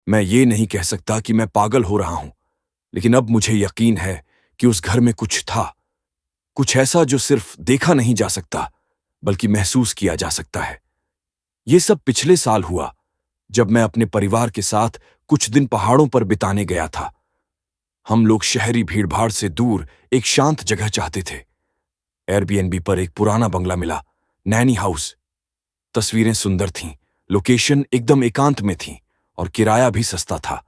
मैं ये नहीं कह सकता कि मैं पागल हो रहा हूं, लेकिन अब मुझे यकीन है कि उस घर में कुछ था, कुछ ऐसा जो सिर्फ देखा नहीं जा सकता, बल्कि महसूस किया जा सकता है। ये सब पिछले साल हुआ, जब मैं अपने परिवार के साथ कुछ दिन पहाड़ों पर बिताने गया था। हम लोग शहरी भीड़भाड़ से दूर एक शांत जगह चाहते थे। एयरबीएनबी पर एक पुराना बंगला मिला, नैनी हाउस। तस्वीरें सुंदर थीं, लोकेशन एकदम एकांत में थी और किराया भी सस्ता था।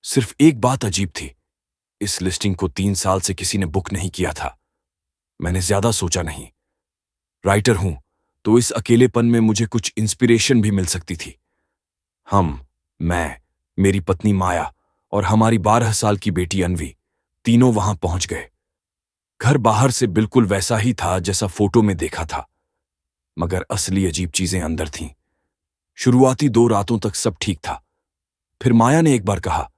सिर्फ एक बात अजीब थी, इस लिस्टिंग को 3 साल से किसी ने बुक नहीं किया था। मैंने ज्यादा सोचा नहीं। राइटर हूं, तो इस अकेलेपन में मुझे कुछ इंस्पिरेशन भी मिल सकती थी। मैं, मेरी पत्नी माया और हमारी 12 साल की बेटी अनवी, तीनों वहां पहुंच गए। घर बाहर से बिल्कुल वैसा ही था जैसा फोटो में देखा था, मगर असली अजीब चीजें अंदर थीं। शुरुआती 2 रातों तक सब ठीक था। फिर माया ने एक बार कहा,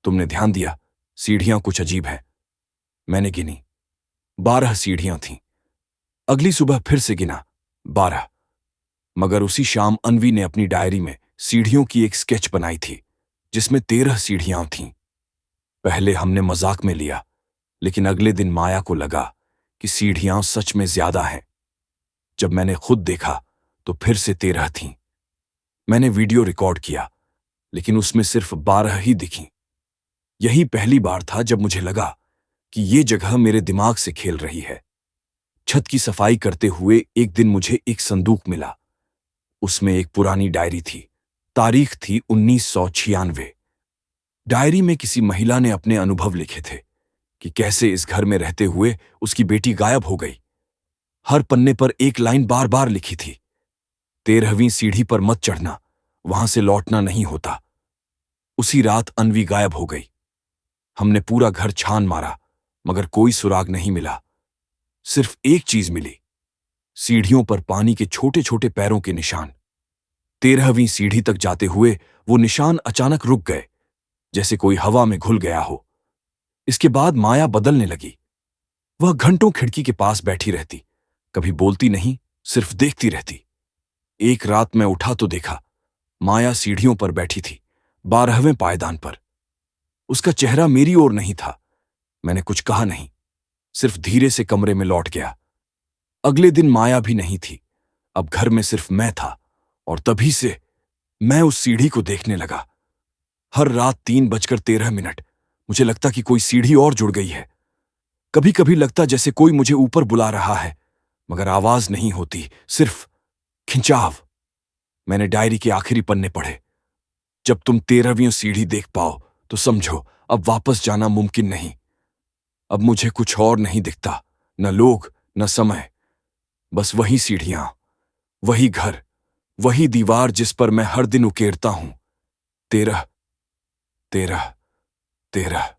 तुमने ध्यान दिया, सीढ़ियां कुछ अजीब हैं। मैंने गिनी, 12 सीढ़ियां थीं। अगली सुबह फिर से गिना, 12। मगर उसी शाम अनवी ने अपनी डायरी में सीढ़ियों की एक स्केच बनाई थी, जिसमें 13 सीढ़ियां थीं। पहले हमने मजाक में लिया, लेकिन अगले दिन माया को लगा कि सीढ़ियां सच में ज्यादा हैं। जब मैंने खुद देखा तो फिर से 13 थीं। मैंने वीडियो रिकॉर्ड किया, लेकिन उसमें सिर्फ 12 ही दिखीं। यही पहली बार था जब मुझे लगा कि ये जगह मेरे दिमाग से खेल रही है। छत की सफाई करते हुए एक दिन मुझे एक संदूक मिला। उसमें एक पुरानी डायरी थी। तारीख थी 1996। डायरी में किसी महिला ने अपने अनुभव लिखे थे कि कैसे इस घर में रहते हुए उसकी बेटी गायब हो गई। हर पन्ने पर एक लाइन बार बार लिखी थी, 13वीं सीढ़ी पर मत चढ़ना, वहां से लौटना नहीं होता। उसी रात अनवी गायब हो गई। हमने पूरा घर छान मारा, मगर कोई सुराग नहीं मिला। सिर्फ एक चीज मिली, सीढ़ियों पर पानी के छोटे छोटे पैरों के निशान। 13वीं सीढ़ी तक जाते हुए वो निशान अचानक रुक गए, जैसे कोई हवा में घुल गया हो। इसके बाद माया बदलने लगी। वह घंटों खिड़की के पास बैठी रहती, कभी बोलती नहीं, सिर्फ देखती रहती। एक रात मैं उठा तो देखा, माया सीढ़ियों पर बैठी थी, 12वें पायदान पर। उसका चेहरा मेरी ओर नहीं था। मैंने कुछ कहा नहीं, सिर्फ धीरे से कमरे में लौट गया। अगले दिन माया भी नहीं थी। अब घर में सिर्फ मैं था, और तभी से मैं उस सीढ़ी को देखने लगा। हर रात 3:13 मुझे लगता कि कोई सीढ़ी और जुड़ गई है। कभी कभी लगता जैसे कोई मुझे ऊपर बुला रहा है, मगर आवाज नहीं होती, सिर्फ खिंचाव। मैंने डायरी के आखिरी पन्ने पढ़े, जब तुम 13वीं सीढ़ी देख पाओ तो समझो अब वापस जाना मुमकिन नहीं। अब मुझे कुछ और नहीं दिखता, न लोग न समय, बस वही सीढ़ियां, वही घर, वही दीवार जिस पर मैं हर दिन उकेरता हूं, 13, 13, 13।